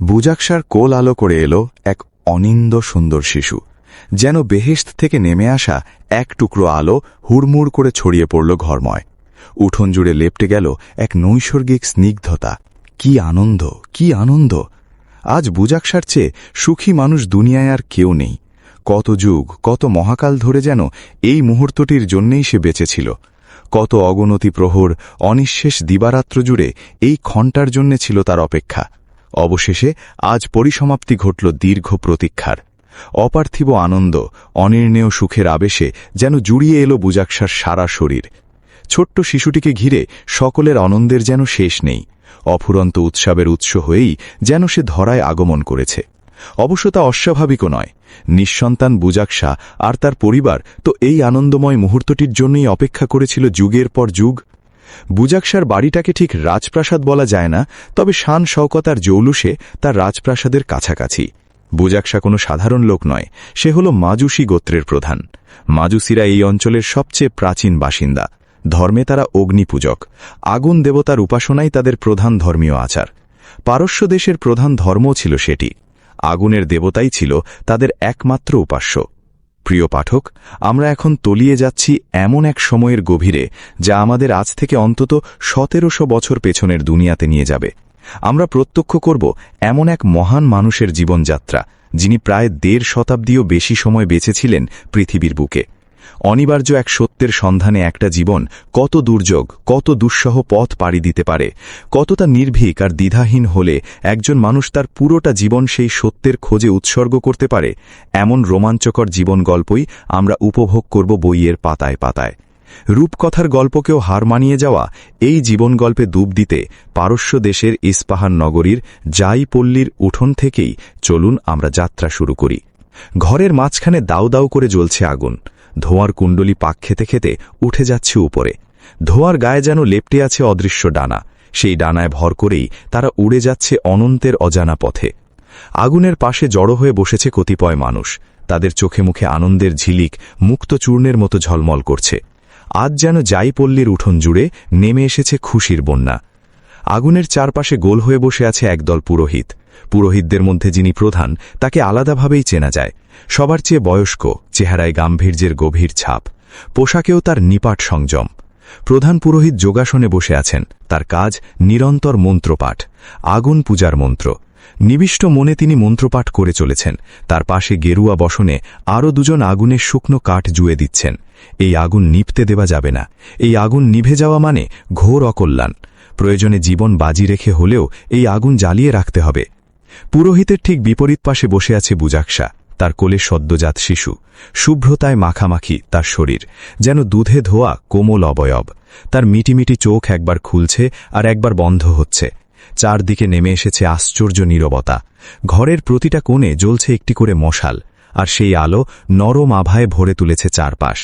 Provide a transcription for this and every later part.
বুজাকসার কোল আলো করে এলো এক অনিন্দ সুন্দর শিশু, যেন বেহেশত থেকে নেমে আসা এক টুকরো আলো হুড়মুড় করে ছড়িয়ে পড়ল ঘরময়। উঠোন জুড়ে লেপ্টে গেল এক নৈসর্গিক স্নিগ্ধতা। কি আনন্দ, কি আনন্দ! আজ বুজাকসার চেয়ে সুখী মানুষ দুনিয়ায় আর কেউ নেই। কত যুগ, কত মহাকাল ধরে যেন এই মুহূর্তটির জন্যেই সে বেঁচেছিল। কত অগণতি প্রহর, অনিঃশেষ দিবারাত্র জুড়ে এই ক্ষণটার জন্যে ছিল তার অপেক্ষা। অবশেষে আজ পরিসমাপ্তি ঘটল দীর্ঘ প্রতীক্ষার। অপার্থিব আনন্দ, অনির্ণেয় সুখের আবেশে যেন জুড়িয়ে এলো বুজাকসার সারা শরীর। ছোট্ট শিশুটিকে ঘিরে সকলের আনন্দের যেন শেষ নেই। অফুরন্ত উৎসবের উৎস হয়েই যেন সে ধরায় আগমন করেছে। অবশ্য তা অস্বাভাবিকও নয়। নিঃসন্তান বুজাকসা আর তার পরিবার তো এই আনন্দময় মুহূর্তটির জন্যই অপেক্ষা করেছিল যুগের পর যুগ। বুজাকসার বাড়িটাকে ঠিক রাজপ্রাসাদ বলা যায় না, তবে শান শওকতার জৌলুসে তার রাজপ্রাসাদের কাছাকাছি। বুজাকসা কোনো সাধারণ লোক নয়, সে হল মাজুসি গোত্রের প্রধান। মাজুসিরা এই অঞ্চলের সবচেয়ে প্রাচীন বাসিন্দা। ধর্মে তারা অগ্নিপূজক। আগুন দেবতার উপাসনাই তাদের প্রধান ধর্মীয় আচার। পারস্য দেশের প্রধান ধর্মও ছিল সেটি। আগুনের দেবতাই ছিল তাদের একমাত্র উপাস্য। প্রিয় পাঠক, আমরা এখন তলিয়ে যাচ্ছি এমন এক সময়ের গভীরে, যা আমাদের আজ থেকে অন্তত ১৭০০ বছর পেছনের দুনিয়াতে নিয়ে যাবে। আমরা প্রত্যক্ষ করব এমন এক মহান মানুষের জীবনযাত্রা, যিনি প্রায় ১.৫ শতাব্দীও বেশি সময় বেঁচেছিলেন পৃথিবীর বুকে। অনিবার্য এক সত্যের সন্ধানে একটা জীবন কত দুর্যোগ, কত দুঃসহ পথ পাড়ি দিতে পারে, কতটা নির্ভীক আর দ্বিধাহীন হলে একজন মানুষ তার পুরোটা জীবন সেই সত্যের খোঁজে উৎসর্গ করতে পারে, এমন রোমাঞ্চকর জীবন গল্পই আমরা উপভোগ করব বইয়ের পাতায় পাতায়। রূপকথার গল্পকেও হার মানিয়ে যাওয়া এই জীবন গল্পে ডুব দিতে পারস্য দেশের ইস্পাহান নগরীর জাই পল্লীর উঠোন থেকেই চলুন আমরা যাত্রা শুরু করি। ঘরের মাঝখানে দাউ দাউ করে জ্বলছে আগুন। ধোঁয়ার কুণ্ডলি পাক খেতে খেতে উঠে যাচ্ছে উপরে। ধোঁয়ার গায়ে যেন লেপ্টে আছে অদৃশ্য ডানা। সেই ডানায় ভর করেই তারা উড়ে যাচ্ছে অনন্তের অজানা পথে। আগুনের পাশে জড়ো হয়ে বসেছে কতিপয় মানুষ। তাদের চোখে মুখে আনন্দের ঝিলিক মুক্ত চূর্ণের মতো ঝলমল করছে। আজ যেন জাইপল্লীর উঠোন জুড়ে নেমে এসেছে খুশির বন্যা। আগুনের চারপাশে গোল হয়ে বসে আছে একদল পুরোহিত। পুরোহিতদের মধ্যে যিনি প্রধান, তাকে আলাদাভাবেই চেনা যায়। সবার চেয়ে বয়স্ক, চেহারায় গাম্ভীর্যের গভীর ছাপ, পোশাকেও তার নিপাট সংযম। প্রধান পুরোহিত যোগাসনে বসে আছেন। তার কাজ নিরন্তর মন্ত্রপাঠ, আগুন পূজার মন্ত্র। নিবিষ্ট মনে তিনি মন্ত্রপাঠ করে চলেছেন। তার পাশে গেরুয়া বসনে আরও দুজন আগুনের শুকনো কাঠ জুয়ে দিচ্ছেন। এই আগুন নিভতে দেওয়া যাবে না। এই আগুন নিভে যাওয়া মানে ঘোর অকল্যাণ। প্রয়োজনে জীবন বাজি রেখে হলেও এই আগুন জ্বালিয়ে রাখতে হবে। পুরোহিতের ঠিক বিপরীত পাশে বসে আছে বুজাকসা। তার কোলে সদ্যজাত শিশু। শুভ্রতায় মাখামাখি তার শরীর, যেন দুধে ধোয়া কোমল অবয়ব। তার মিটিমিটি চোখ একবার খুলছে আর একবার বন্ধ হচ্ছে। চারদিকে নেমে এসেছে আশ্চর্য নীরবতা। ঘরের প্রতিটা কোণে জ্বলছে একটি করে মশাল, আর সেই আলো নরম আভায় ভরে তুলেছে চারপাশ।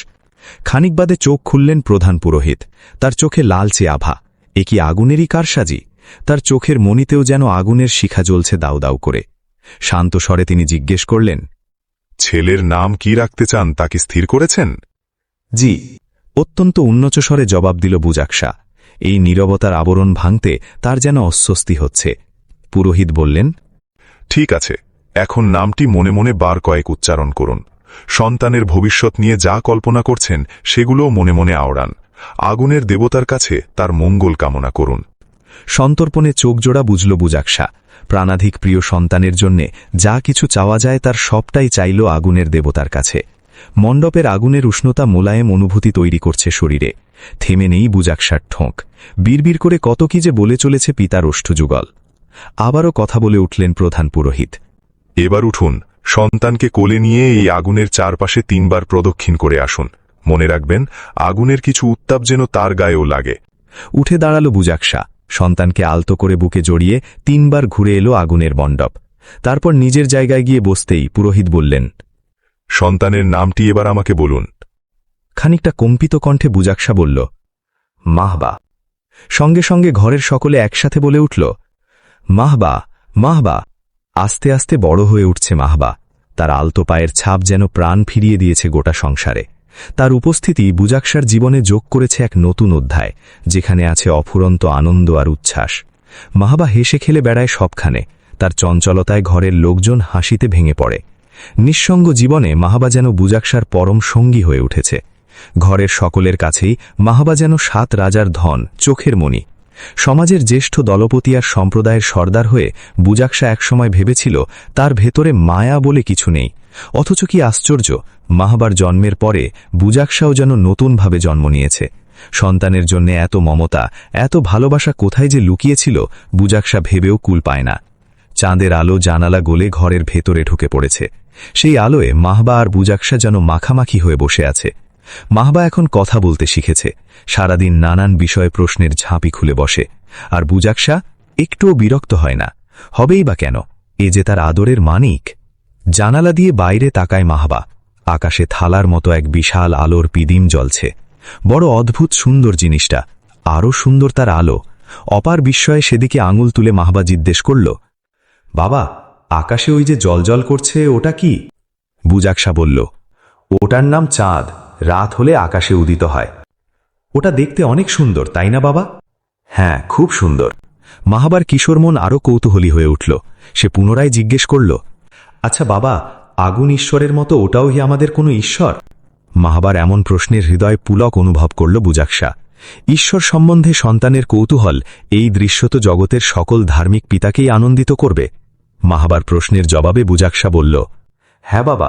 খানিক বাদে চোখ খুললেন প্রধান পুরোহিত। তার চোখে লালচে আভা। এ কি আগুনেরই কারসাজি? তার চোখের মণিতেও যেন আগুনের শিখা জ্বলছে দাউ দাউ করে। শান্ত স্বরে তিনি জিজ্ঞেস করলেন, ছেলের নাম কি রাখতে চান তা কি স্থির করেছেন? জি, অত্যন্ত উন্নত স্বরে জবাব দিল বুজাকসা। এই নীরবতার আবরণ ভাঙতে তার যেন অস্বস্তি হচ্ছে। পুরোহিত বললেন, ঠিক আছে, এখন নামটি মনে মনে বার কয়েক উচ্চারণ করুন। সন্তানের ভবিষ্যৎ নিয়ে যা কল্পনা করছেন সেগুলোও মনে মনে আওড়ান। আগুনের দেবতার কাছে তার মঙ্গল কামনা করুন। সন্তর্পণে চোখজোড়া বুঝল বুজাকসা। প্রাণাধিক প্রিয় সন্তানের জন্যে যা কিছু চাওয়া যায় তার সবটাই চাইল আগুনের দেবতার কাছে। মণ্ডপের আগুনের উষ্ণতা মোলায়েম অনুভূতি তৈরি করছে শরীরে। থেমে নেই বুজাকসার ঠোঁক। বিড়বিড় করে কত কি যে বলে চলেছে পিতার ওষ্ঠযুগল। আবারও কথা বলে উঠলেন প্রধান পুরোহিত। এবার উঠুন, সন্তানকে কোলে নিয়ে এই আগুনের চারপাশে ৩ বার প্রদক্ষিণ করে আসুন। মনে রাখবেন, আগুনের কিছু উত্তাপ যেন তার গায়েও লাগে। উঠে দাঁড়াল বুজাকসা। সন্তানকে আলতো করে বুকে জড়িয়ে ৩ বার ঘুরে এলো আগুনের মণ্ডপ। তারপর নিজের জায়গায় গিয়ে বসতেই পুরোহিত বললেন, সন্তানের নামটি এবার আমাকে বলুন। খানিকটা কম্পিত কণ্ঠে বুজাকসা বলল, মাহবা। সঙ্গে সঙ্গে ঘরের সকলে একসাথে বলে উঠল, মাহবা, মাহবা। আস্তে আস্তে বড় হয়ে উঠছে মাহবা। তার আলতো পায়ের ছাপ যেন প্রাণ ফিরিয়ে দিয়েছে গোটা সংসারে। তার উপস্থিতি বুজাকসার জীবনে যোগ করেছে এক নতুন অধ্যায়, যেখানে আছে অফুরন্ত আনন্দ আর উচ্ছ্বাস। মাহবা হেসে খেলে বেড়ায় সবখানে। তার চঞ্চলতায় ঘরের লোকজন হাসিতে ভেঙে পড়ে। নিঃসঙ্গ জীবনে মাহাবা যেন বুজাকসার পরম সঙ্গী হয়ে উঠেছে। ঘরের সকলের কাছেই মাহাবা যেন 7 রাজার ধন, চোখের মণি। সমাজের জ্যেষ্ঠ দলপতি আর সম্প্রদায়ের সর্দার হয়ে বুজাকসা একসময় ভেবেছিল তার ভেতরে মায়া বলে কিছু নেই। অথচ কি আশ্চর্য, মাহাবার জন্মের পরে বুজাকসাও যেন নতুনভাবে জন্ম নিয়েছে। সন্তানের জন্য এত মমতা, এত ভালোবাসা কোথায় যে লুকিয়েছিল বুজাকসা ভেবেও কুল পায় না। চাঁদের আলো জানালা গলে ঘরের ভেতরে ঢুকে পড়েছে। সেই আলোয় মাহবা আর বুজাকসা যেন মাখামাখি হয়ে বসে আছে। মাহবা এখন কথা বলতে শিখেছে, সারাদিন নানান বিষয়ে প্রশ্নের ঝাঁপি খুলে বসে। আর বুজাকসা একটুও বিরক্ত হয় না, হবেই বা কেন, এ যে তার আদরের মানিক। জানালা দিয়ে বাইরে তাকায় মাহবা। আকাশে থালার মতো এক বিশাল আলোর পিদিম জ্বলছে। বড় অদ্ভুত সুন্দর জিনিসটা, আরও সুন্দর তার আলো। অপার বিস্ময়ে সেদিকে আঙুল তুলে মাহবা জিজ্ঞেস করল, বাবা, আকাশে ওই যে জলজল করছে ওটা কি? বুজাকসা বলল, ওটার নাম চাঁদ, রাত হলে আকাশে উদিত হয়। ওটা দেখতে অনেক সুন্দর, তাই না বাবা? হ্যাঁ, খুব সুন্দর। মাহাবার কিশোর মন আরও কৌতূহলী হয়ে উঠল। সে পুনরায় জিজ্ঞেস করল, আচ্ছা বাবা, আগুন ঈশ্বরের মতো ওটাও কি আমাদের কোনো ঈশ্বর? মাহাবার এমন প্রশ্নের হৃদয় পুলক অনুভব করল বুজাকসা। ঈশ্বর সম্বন্ধে সন্তানের কৌতূহল এই দৃশ্য তো জগতের সকল ধার্মিক পিতাকেই আনন্দিত করবে। মাহাবার প্রশ্নের জবাবে বুজাকসা বলল, হ্যাঁ বাবা,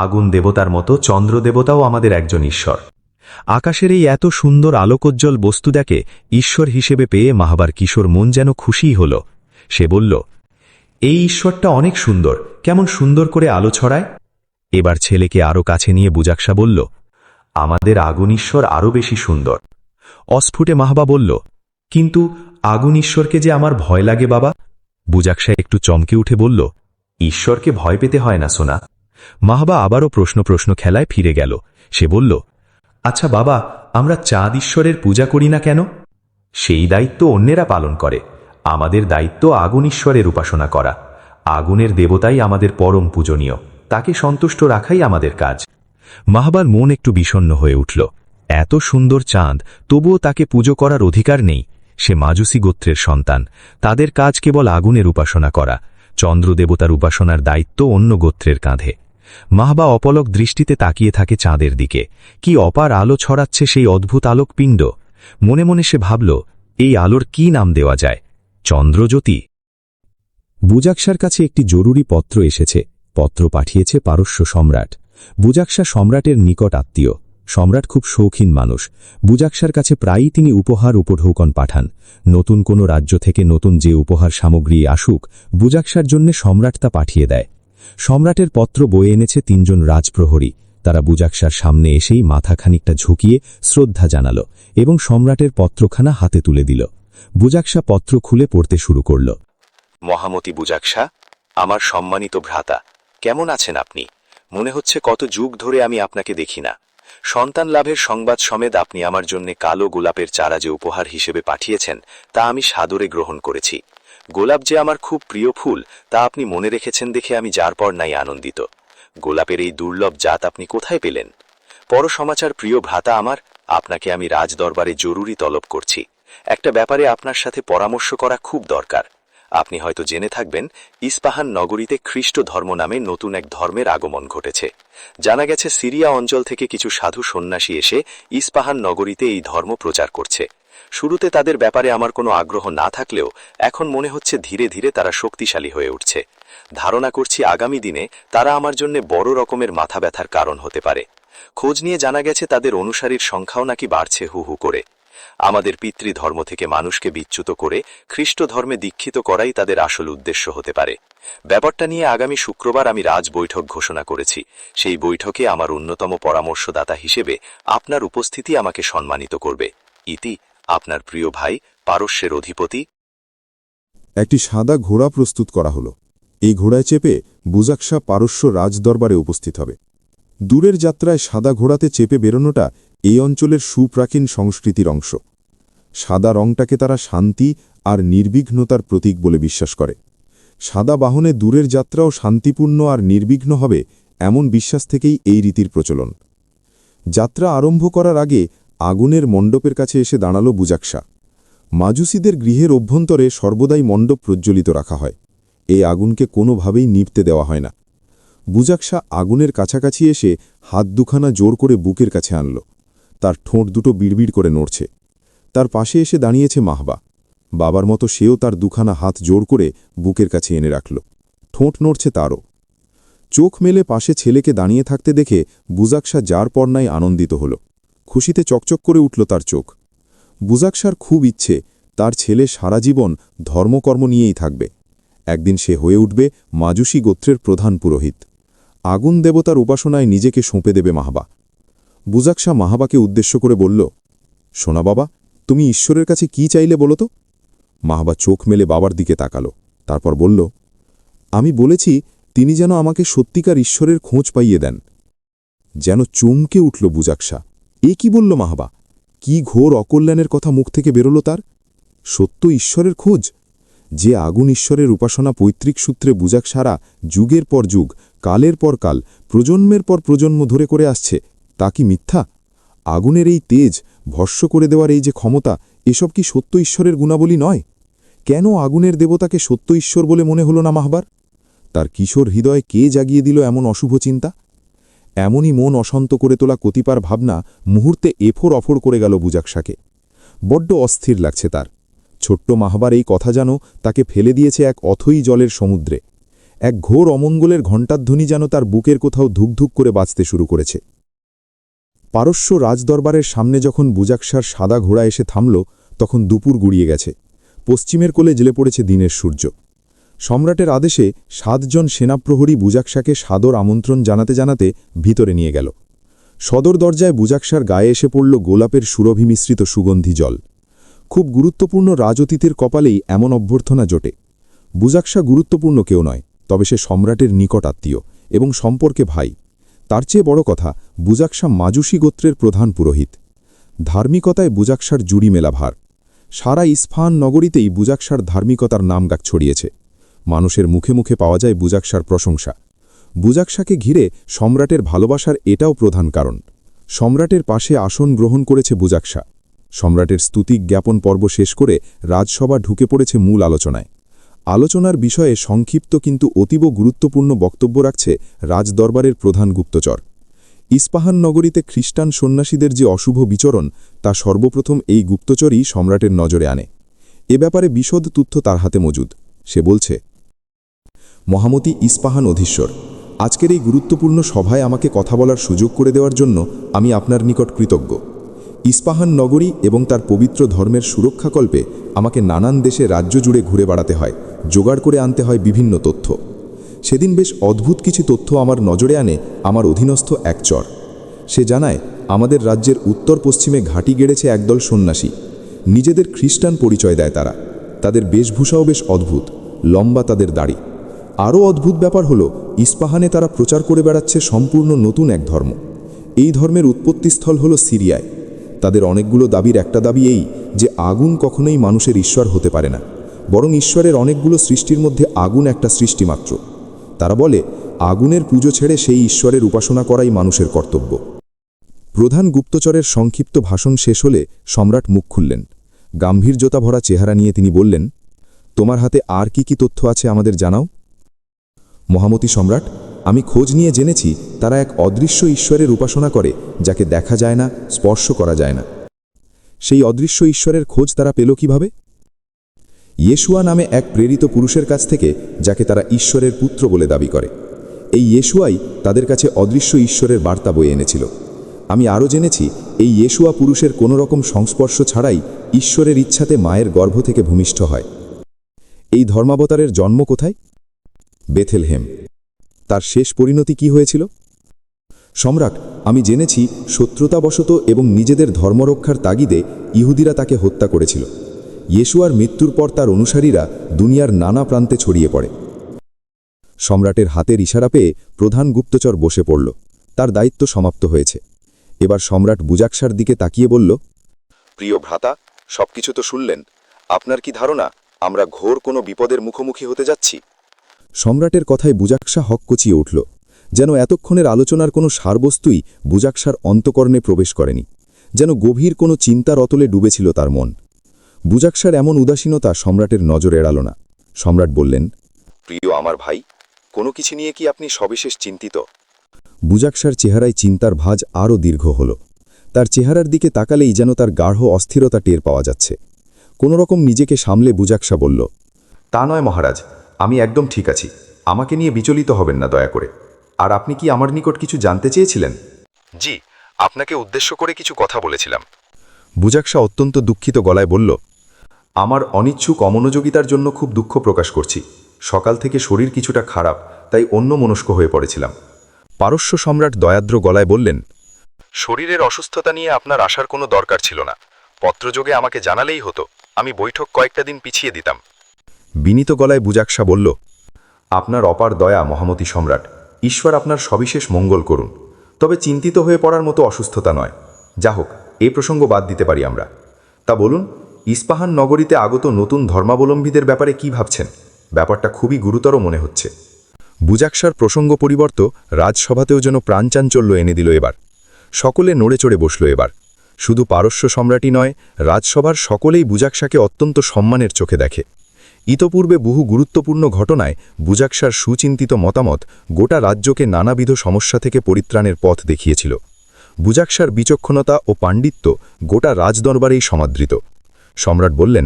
আগুন দেবতার মতো চন্দ্র দেবতাও আমাদের একজন ঈশ্বর। আকাশের এই এত সুন্দর আলোকোজ্জ্বল বস্তু দেখে ঈশ্বর হিসেবে পেয়ে মাহাবার কিশোর মন যেন খুশিই হল। সে বলল, এই ঈশ্বরটা অনেক সুন্দর, কেমন সুন্দর করে আলো ছড়ায়। এবার ছেলেকে আরও কাছে নিয়ে বুজাকসা বলল, আমাদের আগুন ঈশ্বর আরও বেশি সুন্দর। অস্ফুটে মাহবা বলল, কিন্তু আগুন ঈশ্বরকে যে আমার ভয় লাগে বাবা। বুজাকসা একটু চমকে উঠে বলল, ঈশ্বরকে ভয় পেতে হয় না সোনা। মাহবা আবারও প্রশ্ন খেলায় ফিরে গেল। সে বলল, আচ্ছা বাবা, আমরা চাঁদ ঈশ্বরের পূজা করি না কেন? সেই দায়িত্ব অন্যেরা পালন করে, আমাদের দায়িত্ব আগুন ঈশ্বরের উপাসনা করা। আগুনের দেবতাই আমাদের পরম পূজনীয়, তাকে সন্তুষ্ট রাখাই আমাদের কাজ। মাহবার মন একটু বিষণ্ণ হয়ে উঠল। এত সুন্দর চাঁদ, তবুও তাকে পুজো করার অধিকার নেই। সে মাজুসি গোত্রের সন্তান, তাদের কাজ কেবল আগুনের উপাসনা করা। চন্দ্রদেবতার উপাসনার দায়িত্ব অন্য গোত্রের কাঁধে। মাহবা অপলক দৃষ্টিতে তাকিয়ে থাকে চাঁদের দিকে। কি অপার আলো ছড়াচ্ছে সেই অদ্ভুত আলোকপিণ্ড। মনে মনে সে ভাবল, এই আলোর কি নাম দেওয়া যায়? চন্দ্রজ্যোতি। বুজাকসার কাছে একটি জরুরি পত্র এসেছে। পত্র পাঠিয়েছে পারস্য সম্রাট। বুজাকসা সম্রাটের নিকট আত্মীয়। সম্রাট খুব শৌখিন মানুষ। বুজাকসার কাছে প্রায়ই তিনি উপহার উপঢৌকন পাঠান। নতুন কোনো রাজ্য থেকে নতুন যে উপহার সামগ্রী আসুক, বুজাকসার জন্য সম্রাট তা পাঠিয়ে দেয়। সম্রাটের পত্র বয়ে এনেছে 3 জন রাজপ্রহরী। তারা বুজাকসার সামনে এসেই মাথা খানিকটা ঝুঁকিয়ে শ্রদ্ধা জানাল এবং সম্রাটের পত্রখানা হাতে তুলে দিল। বুজাকসা পত্র খুলে পড়তে শুরু করল। মহামতি বুজাকসা, আমার সম্মানিত ভ্রাতা, কেমন আছেন আপনি? মনে হচ্ছে কত যুগ ধরে আমি আপনাকে দেখি না। সন্তান লাভের সংবাদ সমেত আপনি আমার জন্য কালো গোলাপের চারা যে উপহার হিসেবে পাঠিয়েছেন, তা আমি সাদরে গ্রহণ করেছি। গোলাপ যে আমার খুব প্রিয় ফুল, তা আপনি মনে রেখেছেন দেখে আমি যার পর নাই আনন্দিত। গোলাপের এই দুর্লভ জাত আপনি কোথায় পেলেন? পর সমাচার প্রিয় ভ্রাতা আমার, আপনাকে আমি রাজদরবারে জরুরি তলব করছি। একটা ব্যাপারে আপনার সাথে পরামর্শ করা খুব দরকার। আপনি হয়তো জেনে থাকবেন, ইস্পাহান নগরীতে খ্রিস্ট ধর্ম নামে নতুন এক ধর্মের আগমন ঘটেছে। জানা গেছে সিরিয়া অঞ্চল থেকে কিছু সাধু সন্ন্যাসী এসে ইস্পাহান নগরীতে এই ধর্ম প্রচার করছে। শুরুতে তাদের ব্যাপারে আমার কোনো আগ্রহ না থাকলেও এখন মনে হচ্ছে ধীরে ধীরে তারা শক্তিশালী হয়ে উঠছে। ধারণা করছি আগামী দিনে তারা আমার জন্য বড় রকমের মাথা ব্যথার কারণ হতে পারে। খোঁজ নিয়ে জানা গেছে তাদের অনুসারীর সংখ্যাও নাকি বাড়ছে হু হু করে। আমাদের পিতৃধর্ম থেকে মানুষকে বিচ্যুত করে খ্রিস্ট ধর্মে দীক্ষিত করাই তাদের আসল উদ্দেশ্য হতে পারে। ব্যাপারটা নিয়ে আগামী শুক্রবার আমি রাজ বৈঠক ঘোষণা করেছি। সেই বৈঠকে আমার অন্যতম পরামর্শদাতা হিসেবে আপনার উপস্থিতি আমাকে সম্মানিত করবে। ইতি, আপনার প্রিয় ভাই, পারস্যের অধিপতি। একটি সাদা ঘোড়া প্রস্তুত করা হল। এই ঘোড়ায় চেপে বুজাকসা পারস্য রাজদরবারে উপস্থিত হবে। দূরের যাত্রায় সাদা ঘোড়াতে চেপে বেরোনোটা এই অঞ্চলের সুপ্রাচীন সংস্কৃতির অংশ। সাদা রংটাকে তারা শান্তি আর নির্বিঘ্নতার প্রতীক বলে বিশ্বাস করে। সাদা বাহনে দূরের যাত্রাও শান্তিপূর্ণ আর নির্বিঘ্ন হবে, এমন বিশ্বাস থেকেই এই রীতির প্রচলন। যাত্রা আরম্ভ করার আগে আগুনের মণ্ডপের কাছে এসে দাঁড়াল বুজাকসা। মাজুসিদের গৃহের অভ্যন্তরে সর্বদাই মণ্ডপ প্রজ্বলিত রাখা হয়। এই আগুনকে কোনোভাবেই নিভতে দেওয়া হয় না। বুজাকশা আগুনের কাছাকাছি এসে হাত দুখানা জোর করে বুকের কাছে আনল। তার ঠোঁট দুটো বিড়বিড় করে নড়ছে। তার পাশে এসে দাঁড়িয়েছে মাহবা। বাবার মতো সেও তার দুখানা হাত জোর করে বুকের কাছে এনে রাখল। ঠোঁট নড়ছে তারও। চোখ মেলে পাশে ছেলেকে দাঁড়িয়ে থাকতে দেখে বুজাকশা যার পর নাই আনন্দিত হল। খুশিতে চকচক করে উঠল তার চোখ। বুজাকশার খুব ইচ্ছে তার ছেলে সারা জীবন ধর্মকর্ম নিয়েই থাকবে। একদিন সে হয়ে উঠবে মাজুসী গোত্রের প্রধান পুরোহিত। আগুন দেবতার উপাসনায় নিজেকে সঁপে দেবে মাহবা। বুজাকশা মাহবাকে উদ্দেশ্য করে বলল, সোনা বাবা, তুমি ঈশ্বরের কাছে কি চাইলে বলো তো? মাহবা চোখ মেলে বাবার দিকে তাকালো, তারপর বলল, আমি বলেছি তিনি যেন আমাকে সত্যিকার ঈশ্বরের খোঁজ পাইয়ে দেন। যেন চমকে উঠল বুজাকশা। এ কি বলল মাহবা? কি ঘোর অকল্যাণের কথা মুখ থেকে বেরোল তার! সত্য ঈশ্বরের খোঁজ? যে আগুন ঈশ্বরের উপাসনা পৈতৃক সূত্রে বুজাকশারা যুগের পর যুগ, কালের পর কাল, প্রজন্মের পর প্রজন্ম ধরে করে আসছে, তা কি মিথ্যা? আগুনের এই তেজ, ভস্য করে দেওয়ার এই যে ক্ষমতা, এসব কি সত্য ঈশ্বরের গুণাবলী নয়? কেন আগুনের দেবতাকে সত্য ঈশ্বর বলে মনে হল না মাহবার? তার কিশোর হৃদয়ে কে জাগিয়ে দিল এমন অশুভ চিন্তা? এমনই মন অশান্ত করে তোলা কতিপার ভাবনা মুহূর্তে এফোর অফোর করে গেল বুজাকশাকে। বড্ড অস্থির লাগছে তার। ছোট্ট মাহবার এই কথা যেন তাকে ফেলে দিয়েছে এক অথই জলের সমুদ্রে। এক ঘোর অমঙ্গলের ঘণ্টাধ্বনি যেন তার বুকের কোথাও ধুকধুক করে বাজতে শুরু করেছে। পারস্য রাজদরবারের সামনে যখন বুজাকশার সাদা ঘোড়া এসে থামল, তখন দুপুর গুড়িয়ে গেছে। পশ্চিমের কোলে জ্বলে পড়েছে দিনের সূর্য। সম্রাটের আদেশে ৭ জন সেনাপ্রহরী বুজাকশাকে সাদর আমন্ত্রণ জানাতে জানাতে ভিতরে নিয়ে গেল। সদর দরজায় বুজাকশার গায়ে এসে পড়ল গোলাপের সুরভি মিশ্রিত সুগন্ধি জল। খুব গুরুত্বপূর্ণ রাজঅতিথির কপালেই এমন অভ্যর্থনা জোটে। বুজাকশা গুরুত্বপূর্ণ কেউ নয়, তবে সে সম্রাটের নিকট আত্মীয় এবং সম্পর্কে ভাই। তার চেয়ে বড় কথা, বুজাকশা মাজুসী গোত্রের প্রধান পুরোহিত। ধার্মিকতায় বুজাকশার জুড়ি মেলা ভার। সারা ইস্ফাহান নগরীতেই বুজাকশার ধার্মিকতার নামগাক ছড়িয়েছে। মানুষের মুখে মুখে পাওয়া যায় বুজাকশার প্রশংসা। বুজাকশাকে ঘিরে সম্রাটের ভালোবাসার এটাও প্রধান কারণ। সম্রাটের পাশে আসন গ্রহণ করেছে বুজাকশা। সম্রাটের স্তুতি জ্ঞাপন পর্ব শেষ করে রাজসভা ঢুকে পড়েছে মূল আলোচনায়। আলোচনার বিষয়ে সংক্ষিপ্ত কিন্তু অতীব গুরুত্বপূর্ণ বক্তব্য রাখছে রাজদরবারের প্রধান গুপ্তচর। ইস্পাহান নগরীতে খ্রিস্টান সন্ন্যাসীদের যে অশুভ বিচরণ, তা সর্বপ্রথম এই গুপ্তচরই সম্রাটের নজরে আনে। এ ব্যাপারে বিশদ তথ্য তার হাতে মজুদ। সে বলছে, মহামতি ইস্পাহান অধীশ্বর, আজকের এই গুরুত্বপূর্ণ সভায় আমাকে কথা বলার সুযোগ করে দেওয়ার জন্য আমি আপনার নিকট কৃতজ্ঞ। ইস্পাহান নগরী এবং তার পবিত্র ধর্মের সুরক্ষাকল্পে আমাকে নানান দেশে রাজ্য জুড়ে ঘুরে বেড়াতে হয়, জোগাড় করে আনতে হয় বিভিন্ন তথ্য। সেদিন বেশ অদ্ভুত কিছু তথ্য আমার নজরে আনে আমার অধীনস্থ এক চর। সে জানায়, আমাদের রাজ্যের উত্তর পশ্চিমে ঘাঁটি গেড়েছে একদল সন্ন্যাসী। নিজেদের খ্রিস্টান পরিচয় দেয় তারা। তাদের বেশভূষাও বেশ অদ্ভুত, লম্বা তাদের দাড়ি। আরও অদ্ভুত ব্যাপার হলো, ইস্পাহানে তারা প্রচার করে বেড়াচ্ছে সম্পূর্ণ নতুন এক ধর্ম। এই ধর্মের উৎপত্তিস্থল হলো সিরিয়ায়। তাদের অনেকগুলো দাবির একটা দাবি এই যে আগুন কখনোই মানুষের ঈশ্বর হতে পারে না, বরং ঈশ্বরের অনেকগুলো সৃষ্টির মধ্যে আগুন একটা সৃষ্টি মাত্র। তারা বলে, আগুনের পুজো ছেড়ে সেই ঈশ্বরের উপাসনা করাই মানুষের কর্তব্য। প্রধান গুপ্তচরের সংক্ষিপ্ত ভাষণ শেষ হলে সম্রাট মুখ খুললেন। গাম্ভীর্যতা ভরা চেহারা নিয়ে তিনি বললেন, তোমার হাতে আর কি কি তথ্য আছে আমাদের জানাও। মহামতি সম্রাট, আমি খোঁজ নিয়ে জেনেছি তারা এক অদৃশ্য ঈশ্বরের উপাসনা করে, যাকে দেখা যায় না, স্পর্শ করা যায় না। সেই অদৃশ্য ঈশ্বরের খোঁজ তারা পেল কিভাবে? ইয়েশুয়া নামে এক প্রেরিত পুরুষের কাছ থেকে, যাকে তারা ঈশ্বরের পুত্র বলে দাবি করে। এই ইয়েশুয়াই তাদের কাছে অদৃশ্য ঈশ্বরের বার্তা বয়ে এনেছিল। আমি আরও জেনেছি, এই ইয়েশুয়া পুরুষের কোনো রকম সংস্পর্শ ছাড়াই ঈশ্বরের ইচ্ছাতে মায়ের গর্ভ থেকে ভূমিষ্ঠ হয়। এই ধর্মাবতারের জন্ম কোথায়? বেথেলহেম। তার শেষ পরিণতি কি হয়েছিল? সম্রাট, আমি জেনেছি শত্রুতাবশত এবং নিজেদের ধর্মরক্ষার তাগিদে ইহুদিরা তাকে হত্যা করেছিল। ইয়েশুয়ার মৃত্যুর পর তার অনুসারীরা দুনিয়ার নানা প্রান্তে ছড়িয়ে পড়ে। সম্রাটের হাতের ইশারা পেয়ে প্রধান গুপ্তচর বসে পড়ল। তার দায়িত্ব সমাপ্ত হয়েছে। এবার সম্রাট বুজাকশার দিকে তাকিয়ে বলল, প্রিয় ভ্রাতা, সবকিছু তো শুনলেন। আপনার কি ধারণা আমরা ঘোর কোনো বিপদের মুখোমুখি হতে যাচ্ছি? সম্রাটের কথায় বুজাকশা হকচকিয়ে উঠল। যেন এতক্ষণের আলোচনার কোনো সারবস্তুই বুজাকশার অন্তকর্ণে প্রবেশ করেনি। যেন গভীর কোনো চিন্তার অতলে ডুবেছিল তার মন। বুজাকশার এমন উদাসীনতা সম্রাটের নজর এড়াল না। সম্রাট বললেন, প্রিয় আমার ভাই, কোনো কিছু নিয়ে কি আপনি সবিশেষ চিন্তিত? বুজাকশার চেহারায় চিন্তার ভাঁজ আরও দীর্ঘ হল। তার চেহারার দিকে তাকালেই যেন তার গাঢ় অস্থিরতা টের পাওয়া যাচ্ছে। কোনোরকম নিজেকে সামলে বুজাকশা বলল, তা নয় মহারাজ, আমি একদম ঠিক আছি। আমাকে নিয়ে বিচলিত হবেন না দয়া করে। আর আপনি কি আমার নিকট কিছু জানতে চেয়েছিলেন? জি, আপনাকে উদ্দেশ্য করে কিছু কথা বলেছিলাম। বুজাকশা অত্যন্ত দুঃখিত গলায় বলল, আমার অনিচ্ছুক অমনোযোগিতার জন্য খুব দুঃখ প্রকাশ করছি। সকাল থেকে শরীর কিছুটা খারাপ, তাই অন্য মনস্ক হয়ে পড়েছিলাম। পারস্য সম্রাট দয়াদ্র গলায় বললেন, শরীরের অসুস্থতা নিয়ে আপনার আসার কোনো দরকার ছিল না। পত্রযোগে আমাকে জানালেই হতো, আমি বৈঠক কয়েকটা দিন পিছিয়ে দিতাম। বিনীত গলায় বুজাকশা বলল, আপনার অপার দয়া মহামতি সম্রাট, ঈশ্বর আপনার সবিশেষ মঙ্গল করুন। তবে চিন্তিত হয়ে পড়ার মতো অসুস্থতা নয়। যা হোক, এই প্রসঙ্গ বাদ দিতে পারি আমরা। তা বলুন, ইস্পাহান নগরীতে আগত নতুন ধর্মাবলম্বীদের ব্যাপারে কি ভাবছেন? ব্যাপারটা খুবই গুরুতর মনে হচ্ছে। বুজাকশার প্রসঙ্গ পরিবর্ত রাজসভাতেও যেন প্রাণচাঞ্চল্য এনে দিল এবার। সকলে নড়ে চড়ে বসল এবার। শুধু পারস্য সম্রাটই নয়, রাজসভার সকলেই বুজাকশাকে অত্যন্ত সম্মানের চোখে দেখে। ইতপূর্বে বহু গুরুত্বপূর্ণ ঘটনায় বুজাকশার সুচিন্তিত মতামত গোটা রাজ্যকে নানাবিধ সমস্যা থেকে পরিত্রাণের পথ দেখিয়েছিল। বুজাকশার বিচক্ষণতা ও পাণ্ডিত্য গোটা রাজদরবারেই সমাদৃত। সম্রাট বললেন,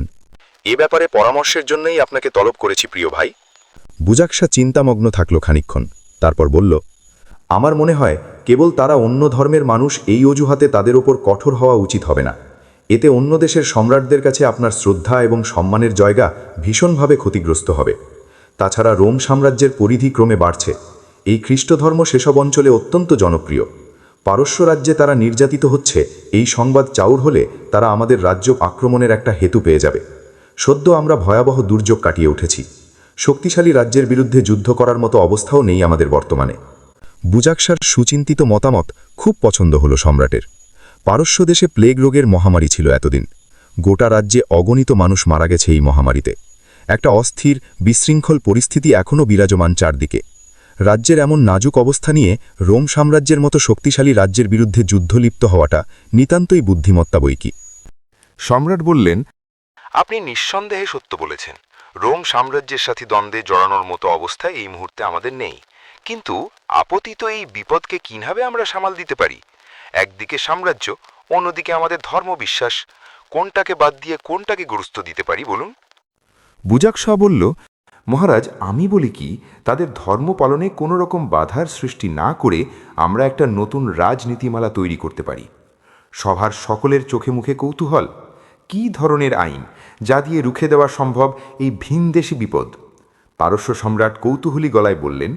এ ব্যাপারে পরামর্শের জন্যই আপনাকে তলব করেছি প্রিয় ভাই। বুজাকশা চিন্তামগ্ন থাকল খানিকক্ষণ, তারপর বলল, আমার মনে হয় কেবল তারা অন্য ধর্মের মানুষ এই অজুহাতে তাদের ওপর কঠোর হওয়া উচিত হবে না। এতে অন্য দেশের সম্রাটদের কাছে আপনার শ্রদ্ধা এবং সম্মানের জায়গা ভীষণভাবে ক্ষতিগ্রস্ত হবে। তাছাড়া রোম সাম্রাজ্যের পরিধি ক্রমে বাড়ছে। এই খ্রিস্টধর্ম সেসব অঞ্চলে অত্যন্ত জনপ্রিয়। পারস্য রাজ্যে তারা নির্যাতিত হচ্ছে, এই সংবাদ চাউর হলে তারা আমাদের রাজ্য আক্রমণের একটা হেতু পেয়ে যাবে। সদ্য আমরা ভয়াবহ দুর্যোগ কাটিয়ে উঠেছি। শক্তিশালী রাজ্যের বিরুদ্ধে যুদ্ধ করার মতো অবস্থাও নেই আমাদের বর্তমানে। বুজাকশার সুচিন্তিত মতামত খুব পছন্দ হল সম্রাটের। পারস্য দেশে প্লেগ রোগের মহামারী ছিল এতদিন। গোটা রাজ্যে অগণিত মানুষ মারা গেছে এই মহামারীতে। একটা অস্থির বিশৃঙ্খল পরিস্থিতি এখনও বিরাজমান চারদিকে। রাজ্যের এমন নাজুক অবস্থা নিয়ে রোম সাম্রাজ্যের মতো শক্তিশালী রাজ্যের বিরুদ্ধে যুদ্ধলিপ্ত হওয়াটা নিতান্তই বুদ্ধিমত্তা বৈকি। সম্রাট বললেন, আপনি নিঃসন্দেহে সত্য বলেছেন। রোম সাম্রাজ্যের সাথে দ্বন্দ্বে জড়ানোর মতো অবস্থা এই মুহূর্তে আমাদের নেই। কিন্তু আপতিত এই বিপদকে কিভাবে আমরা সামাল দিতে পারি? একদিকে সাম্রাজ্য, অন্যদিকে আমাদের ধর্মবিশ্বাস। কোনটাকে বাদ দিয়ে কোনটাকে গুরুত্ব দিতে পারি বলুন? বুজাকশা বলল, মহারাজ, আমি বলি কি, তাদের ধর্ম পালনে কোনো রকম বাধার সৃষ্টি না করে আমরা একটা নতুন রাজনীতিমালা তৈরি করতে পারি। সভার সকলের চোখে মুখে কৌতূহল, কি ধরনের আইন যা দিয়ে রুখে দেওয়া সম্ভব এই ভিনদেশী বিপদ? পারস্য সম্রাট কৌতূহলী গলায় বললেন,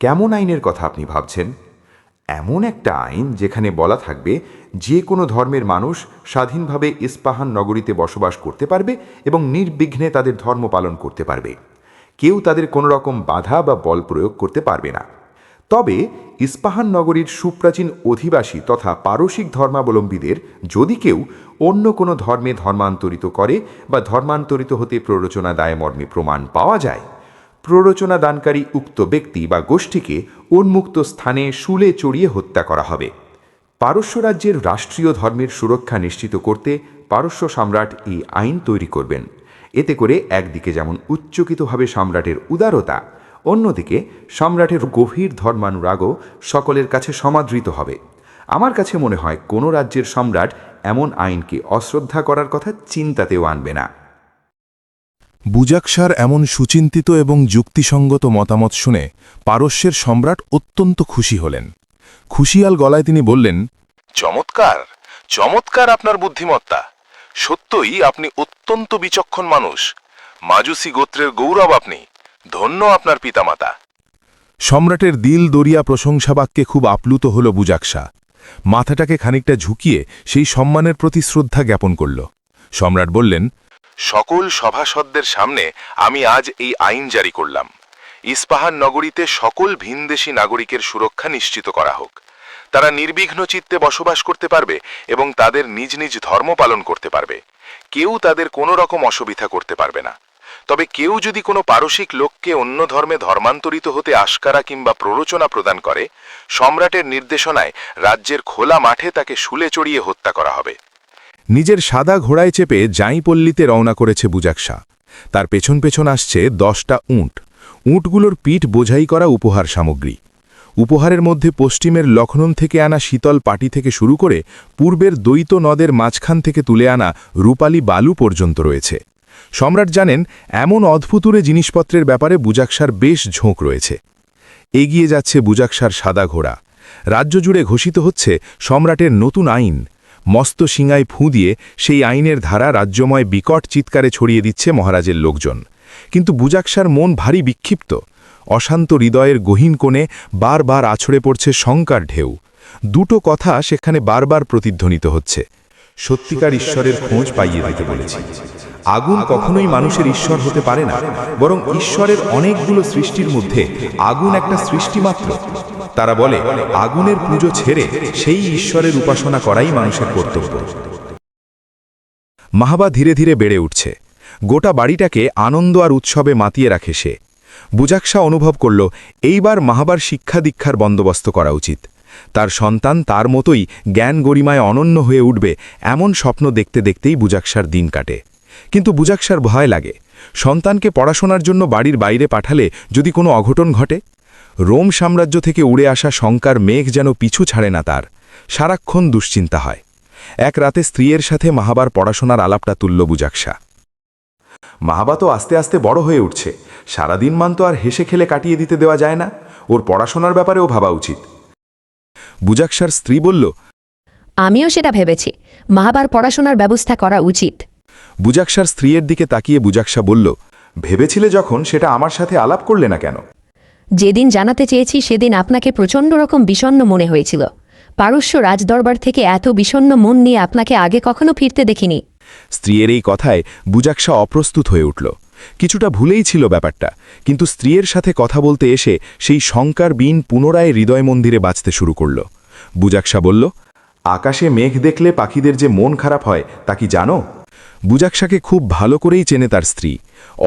কেমন আইনের কথা আপনি ভাবছেন? এমন একটা আইন যেখানে বলা থাকবে যে কোনো ধর্মের মানুষ স্বাধীনভাবে ইস্পাহান নগরীতে বসবাস করতে পারবে এবং নির্বিঘ্নে তাদের ধর্ম পালন করতে পারবে। কেউ তাদের কোনো রকম বাধা বা বল প্রয়োগ করতে পারবে না। তবে ইস্পাহান নগরীর সুপ্রাচীন অধিবাসী তথা পারসিক ধর্মাবলম্বীদের যদি কেউ অন্য কোনো ধর্মে ধর্মান্তরিত করে বা ধর্মান্তরিত হতে প্ররোচনা দায় মর্মে প্রমাণ পাওয়া যায়, প্ররোচনা দানকারী উক্ত ব্যক্তি বা গোষ্ঠীকে উন্মুক্ত স্থানে শুলে চড়িয়ে হত্যা করা হবে। পারস্য রাজ্যের রাষ্ট্রীয় ধর্মের সুরক্ষা নিশ্চিত করতে পারস্য সম্রাট এই আইন তৈরি করবেন। এতে করে একদিকে যেমন উচ্চকিতভাবে সম্রাটের উদারতা, অন্যদিকে সম্রাটের গভীর ধর্মানুরাগও সকলের কাছে সমাদৃত হবে। আমার কাছে মনে হয় কোনো রাজ্যের সম্রাট এমন আইনকে অশ্রদ্ধা করার কথা চিন্তাতেও আনবে না। বুজাকশার এমন সুচিন্তিত এবং যুক্তিসঙ্গত মতামত শুনে পারস্যের সম্রাট অত্যন্ত খুশি হলেন। খুশিয়াল গলায় তিনি বললেন, চমৎকার, চমৎকার আপনার বুদ্ধিমত্তা। সত্যই আপনি অত্যন্ত বিচক্ষণ মানুষ। মাজুসি গোত্রের গৌরব আপনি। ধন্য আপনার পিতামাতা। সম্রাটের দিল দরিয়া প্রশংসাবাক্যে খুব আপ্লুত হল বুজাকশা। মাথাটাকে খানিকটা ঝুঁকিয়ে সেই সম্মানের প্রতি শ্রদ্ধা জ্ঞাপন করল। সম্রাট বললেন, সকল সভাসদদের সামনে আমি আজ এই আইন জারি করলাম। ইস্পাহান নগরীতে সকল ভিনদেশী নাগরিকের সুরক্ষা নিশ্চিত করা হোক। তারা নির্বিঘ্ন চিত্তে বসবাস করতে পারবে এবং তাদের নিজ নিজ ধর্ম পালন করতে পারবে। কেউ তাদের কোনো রকম অসুবিধা করতে পারবে না। তবে কেউ যদি কোনো পারসিক লোককে অন্য ধর্মে ধর্মান্তরিত হতে আশকারা কিংবা প্ররোচনা প্রদান করে, সম্রাটের নির্দেশনায় রাজ্যের খোলা মাঠে তাকে শুলে চড়িয়ে হত্যা করা হবে। নিজের সাদা ঘোড়ায় চেপে জাঁইপল্লীতে রওনা করেছে বুজাকশা। তার পেছন পেছন আসছে 10টা উঁট। উটগুলোর পিঠ বোঝাই করা উপহার সামগ্রী। উপহারের মধ্যে পশ্চিমের লখনৌ থেকে আনা শীতল পাটি থেকে শুরু করে পূর্বের দ্বৈত নদের মাঝখান থেকে তুলে আনা রূপালী বালু পর্যন্ত রয়েছে। সম্রাট জানেন, এমন অদ্ভুতুরে জিনিসপত্রের ব্যাপারে বুজাকসার বেশ ঝোঁক রয়েছে। এগিয়ে যাচ্ছে বুজাকসার সাদা ঘোড়া। রাজ্য জুড়ে ঘোষিত হচ্ছে সম্রাটের নতুন আইন। মস্ত শিঙায় ফুঁ দিয়ে সেই আইনের ধারা রাজ্যময় বিকট চিৎকারে ছড়িয়ে দিচ্ছে মহারাজের লোকজন। কিন্তু বুজাকসার মন ভারী বিক্ষিপ্ত। অশান্ত হৃদয়ের গহীন কোণে বারবার আছড়ে পড়ছে শঙ্কার ঢেউ। দুটো কথা সেখানে বারবার প্রতিধ্বনিত হচ্ছে। সত্যিকার ঈশ্বরের খোঁজ পাইয়ে দিতে বলেছি। আগুন কখনোই মানুষের ঈশ্বর হতে পারে না, বরং ঈশ্বরের অনেকগুলো সৃষ্টির মধ্যে আগুন একটা সৃষ্টি মাত্র। তারা বলে, আগুনের পুজো ছেড়ে সেই ঈশ্বরের উপাসনা করাই মানুষের কর্তব্য। মাহাবা ধীরে ধীরে বেড়ে উঠছে। গোটা বাড়িটাকে আনন্দ আর উৎসবে মাতিয়ে রাখে সে। বুজাকসা অনুভব করল, এইবার মাহাবার শিক্ষা দীক্ষার বন্দোবস্ত করা উচিত। তার সন্তান তার মতোই জ্ঞান গরিমায় অনন্য হয়ে উঠবে, এমন স্বপ্ন দেখতে দেখতেই বুজাকসার দিন কাটে। কিন্তু বুজাকসার ভয় লাগে, সন্তানকে পড়াশোনার জন্য বাড়ির বাইরে পাঠালে যদি কোনো অঘটন ঘটে। রোম সাম্রাজ্য থেকে উড়ে আসা শঙ্কার মেঘ যেন পিছু ছাড়ে না তার। সারাক্ষণ দুশ্চিন্তা হয়। এক রাতে স্ত্রীর সাথে মাহাবার পড়াশোনার আলাপটা তুলল বুজাকসা। মাহাবা তো আস্তে আস্তে বড় হয়ে উঠছে, সারাদিন মান তো আর হেসে খেলে কাটিয়ে দিতে দেওয়া যায় না, ওর পড়াশোনার ব্যাপারেও ভাবা উচিত। বুজাকসার স্ত্রী বলল, আমিও সেটা ভেবেছি, মাহাবার পড়াশোনার ব্যবস্থা করা উচিত। বুজাকসার স্ত্রীর দিকে তাকিয়ে বুজাকসা বলল, ভেবেছিলে যখন সেটা আমার সাথে আলাপ করলে না কেন? যেদিন জানাতে চেয়েছি সেদিন আপনাকে প্রচণ্ড রকম বিষণ্ণ মনে হয়েছিল। পারস্য রাজদরবার থেকে এত বিষণ্ণ মন নিয়ে আপনাকে আগে কখনো ফিরতে দেখিনি। স্ত্রীর এই কথায় বুজাকসা অপ্রস্তুত হয়ে উঠল। কিছুটা ভুলেই ছিল ব্যাপারটা, কিন্তু স্ত্রীর সাথে কথা বলতে এসে সেই শঙ্কার বীণ পুনরায় হৃদয় মন্দিরে বাজতে শুরু করল। বুজাকসা বলল, আকাশে মেঘ দেখলে পাখিদের যে মন খারাপ হয় তা কি জানো? বুজাকসাকে খুব ভালো করেই চেনে তার স্ত্রী।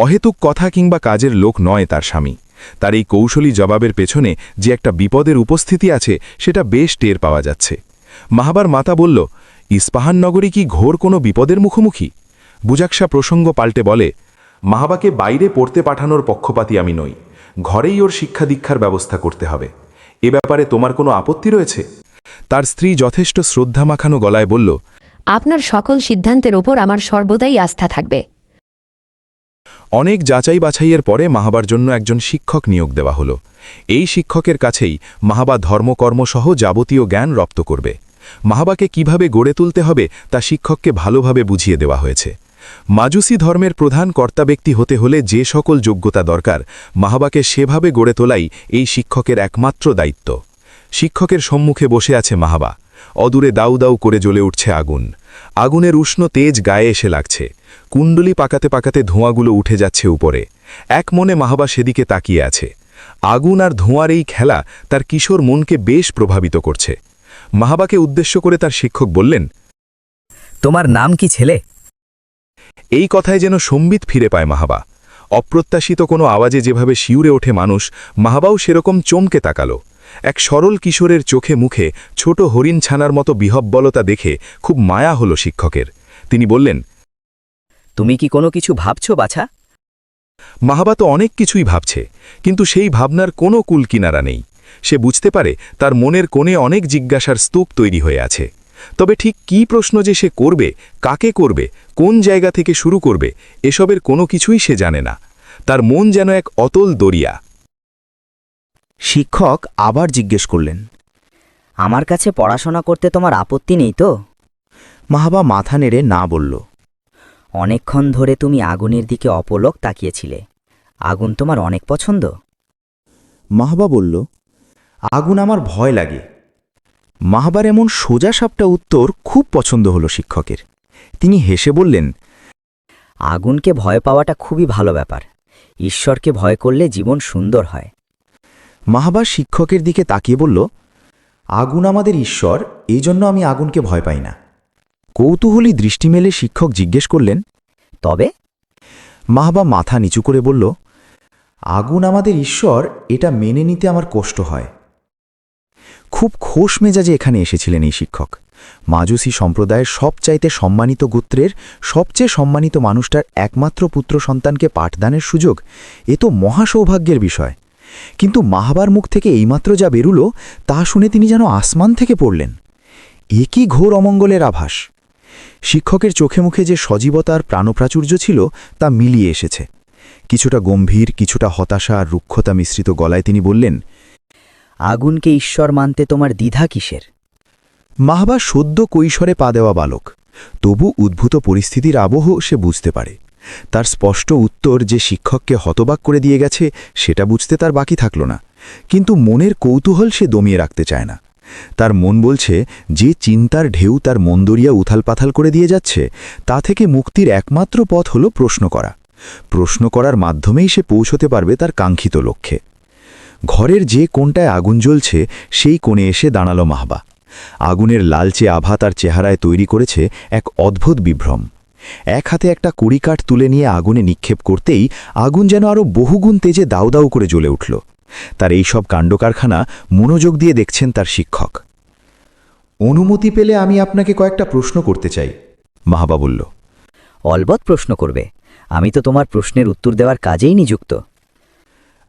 অহেতুক কথা কিংবা কাজের লোক নয় তার স্বামী। তার এই কৌশলী জবাবের পেছনে যে একটা বিপদের উপস্থিতি আছে সেটা বেশ টের পাওয়া যাচ্ছে। মাহাবার মাতা বলল, ইস্পাহান নগরী কি ঘোর কোনো বিপদের মুখোমুখি? বুজাকসা প্রসঙ্গ পাল্টে বলে, মাহাবাকে বাইরে পড়তে পাঠানোর পক্ষপাতী আমি নই, ঘরেই ওর শিক্ষা দীক্ষার ব্যবস্থা করতে হবে। এ ব্যাপারে তোমার কোনো আপত্তি রয়েছে? তার স্ত্রী যথেষ্ট শ্রদ্ধা মাখানো গলায় বলল, আপনার সকল সিদ্ধান্তের ওপর আমার সর্বদাই আস্থা থাকবে। অনেক যাচাই বাছাইয়ের পরে মাহাবার জন্য একজন শিক্ষক নিয়োগ দেওয়া হলো। এই শিক্ষকের কাছেই মাহাবা ধর্মকর্মসহ যাবতীয় জ্ঞান রপ্ত করবে। মাহাবাকে কিভাবে গড়ে তুলতে হবে তা শিক্ষককে ভালোভাবে বুঝিয়ে দেওয়া হয়েছে। মাজুসি ধর্মের প্রধান কর্তা ব্যক্তি হতে হলে যে সকল যোগ্যতা দরকার, মাহাবাকে সেভাবে গড়ে তোলাই এই শিক্ষকের একমাত্র দায়িত্ব। শিক্ষকের সম্মুখে বসে আছে মাহাবা। অদূরে দাউ দাউ করে জ্বলে উঠছে আগুন। আগুনের উষ্ণ তেজ গায়ে এসে লাগছে। কুণ্ডলি পাকাতে পাকাতে ধোঁয়াগুলো উঠে যাচ্ছে উপরে। এক মনে মাহাবা সেদিকে তাকিয়ে আছে। আগুন আর ধোঁয়ার এই খেলা তার কিশোর মনকে বেশ প্রভাবিত করছে। মাহাবাকে উদ্দেশ্য করে তার শিক্ষক বললেন, তোমার নাম কি ছেলে? এই কথায় যেন সম্বিত ফিরে পায় মাহাবা। অপ্রত্যাশিত কোনো আওয়াজে যেভাবে শিউরে ওঠে মানুষ, মাহাবাও সেরকম চমকে তাকালো। এক সরল কিশোরের চোখে মুখে ছোট হরিণ ছানার মতো বিহব্বলতা দেখে খুব মায়া হলো শিক্ষকের। তিনি বললেন, তুমি কি কোনো কিছু ভাবছো বাছা? মাহাবা তো অনেক কিছুই ভাবছে, কিন্তু সেই ভাবনার কোনো কুল কিনারা নেই। সে বুঝতে পারে তার মনের কোণে অনেক জিজ্ঞাসার স্তূপ তৈরি হয়ে আছে। তবে ঠিক কী প্রশ্ন যে সে করবে, কাকে করবে, কোন জায়গা থেকে শুরু করবে, এসবের কোনো কিছুই সে জানে না। তার মন যেন এক অতল দরিয়া। শিক্ষক আবার জিজ্ঞেস করলেন, আমার কাছে পড়াশোনা করতে তোমার আপত্তি নেই তো? মাহাবা মাথা নেড়ে না বলল। অনেকক্ষণ ধরে তুমি আগুনের দিকে অপলক তাকিয়েছিলে। আগুন তোমার অনেক পছন্দ? মাহাবা বলল, আগুন আমার ভয় লাগে। মাহাবার এমন সোজা সাপটা উত্তর খুব পছন্দ হলো শিক্ষকের। তিনি হেসে বললেন, আগুনকে ভয় পাওয়াটা খুবই ভালো ব্যাপার। ঈশ্বরকে ভয় করলে জীবন সুন্দর হয়। মাহাবা শিক্ষকের দিকে তাকিয়ে বলল, আগুন আমাদের ঈশ্বর, এই জন্য আমি আগুনকে ভয় পাই না। কৌতূহলী দৃষ্টি মেলে শিক্ষক জিজ্ঞেস করলেন, তবে? মাহাবা মাথা নিচু করে বলল, আগুন আমাদের ঈশ্বর, এটা মেনে নিতে আমার কষ্ট হয়। খুব খোশ মেজাজে এখানে এসেছিলেন এই শিক্ষক। মাজুসি সম্প্রদায়ের সবচাইতে সম্মানিত গোত্রের সবচেয়ে সম্মানিত মানুষটার একমাত্র পুত্র সন্তানকে পাঠদানের সুযোগ, এ তো মহাসৌভাগ্যের বিষয়। কিন্তু মাহাবার মুখ থেকে এইমাত্র যা বেরুল তা শুনে তিনি যেন আসমান থেকে পড়লেন। এ কি ঘোর অমঙ্গলের আভাস! শিক্ষকের চোখে মুখে যে সজীবতা আর প্রাণপ্রাচুর্য ছিল তা মিলিয়ে এসেছে। কিছুটা গম্ভীর, কিছুটা হতাশা আর রুক্ষতা মিশ্রিত গলায় তিনি বললেন, আগুনকে ঈশ্বর মানতে তোমার দ্বিধা কিসের? মাহবা সদ্য কৈশোরে পা দেওয়া বালক, তবু উদ্ভূত পরিস্থিতির আবহ সে বুঝতে পারে। তার স্পষ্ট উত্তর যে শিক্ষককে হতবাক করে দিয়ে গেছে সেটা বুঝতে তার বাকি থাকল না, কিন্তু মনের কৌতূহল সে দমিয়ে রাখতে চায় না। তার মন বলছে যে চিন্তার ঢেউ তার মন্দরিয়া উথালপাথাল করে দিয়ে যাচ্ছে তা থেকে মুক্তির একমাত্র পথ হল প্রশ্ন করা। প্রশ্ন করার মাধ্যমেই সে পৌঁছতে পারবে তার কাঙ্ক্ষিত লক্ষ্যে। ঘরের যে কোণটায় আগুন জ্বলছে সেই কোণে এসে দাঁড়ালো মাহবা। আগুনের লালচে আভা তার চেহারায় তৈরি করেছে এক অদ্ভুত বিভ্রম। এক হাতে একটা কুড়িকাঠ তুলে নিয়ে আগুনে নিক্ষেপ করতেই আগুন যেন আরও বহুগুণ তেজে দাউ দাউ করে জ্বলে উঠল। তার এই সব কাণ্ডকারখানা মনোযোগ দিয়ে দেখছেন তার শিক্ষক। অনুমতি পেলে আমি আপনাকে কয়েকটা প্রশ্ন করতে চাই, মাহবা বলল। অলবৎ প্রশ্ন করবে, আমি তো তোমার প্রশ্নের উত্তর দেওয়ার কাজেই নিযুক্ত।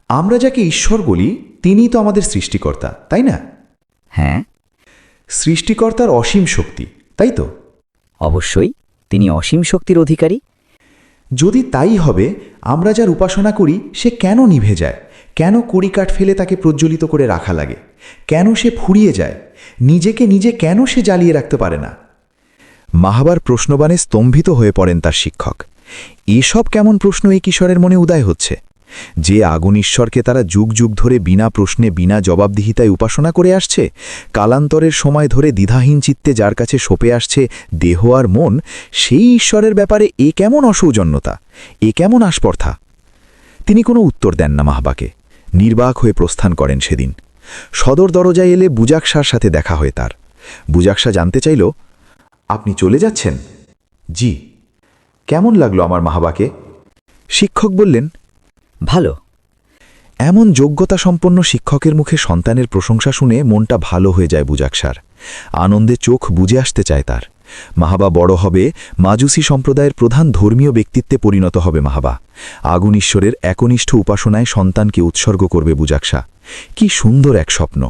আমরা যাকে ঈশ্বর বলি তিনিই তো আমাদের সৃষ্টিকর্তা, তাই না? হ্যাঁ, সৃষ্টিকর্তার অসীম শক্তি, তাই তো? অবশ্যই তিনি অসীম শক্তির অধিকারী। যদি তাই হবে, আমরা যার উপাসনা করি সে কেন নিভে যায়? কেন কড়িকাঠ ফেলে তাকে প্রজ্বলিত করে রাখা লাগে? কেন সে ফুরিয়ে যায়? নিজেকে নিজে কেন সে জ্বালিয়ে রাখতে পারে না? মাহবার প্রশ্নবাণে স্তম্ভিত হয়ে পড়েন তার শিক্ষক। এসব কেমন প্রশ্ন এই কিশোরের মনে উদয় হচ্ছে? যে আগুন ঈশ্বরকে তারা যুগ যুগ ধরে বিনা প্রশ্নে বিনা জবাবদিহিতায় উপাসনা করে আসছে, কালান্তরের সময় ধরে দ্বিধাহীন চিত্তে যার কাছে সঁপে আসছে দেহ আর মন, সেই ঈশ্বরের ব্যাপারে এ কেমন অসৌজন্যতা, এ কেমন আস্পর্ধা? তিনি কোনো উত্তর দেন না মাহবাকে। নির্বাক হয়ে প্রস্থান করেন সেদিন। সদর দরজায় এলে বুজাকশার সাথে দেখা হয় তার। বুজাকশা জানতে চাইল, আপনি চলে যাচ্ছেন? জি। কেমন লাগলো আমার মাহবাকে? শিক্ষক বললেন, ভালো। এমন যোগ্যতা সম্পন্ন শিক্ষকের মুখে সন্তানের প্রশংসা শুনে মনটা ভালো হয়ে যায় বুজাকশার। আনন্দে চোখ বুজে আসতে চায় তার। মাহাবা বড় হবে, মাজুসি সম্প্রদায়ের প্রধান ধর্মীয় ব্যক্তিত্বে পরিণত হবে মাহাবা। আগুন ঈশ্বরের একনিষ্ঠ উপাসনায় সন্তানকে উৎসর্গ করবে বুজাকশা। কি সুন্দর এক স্বপ্ন!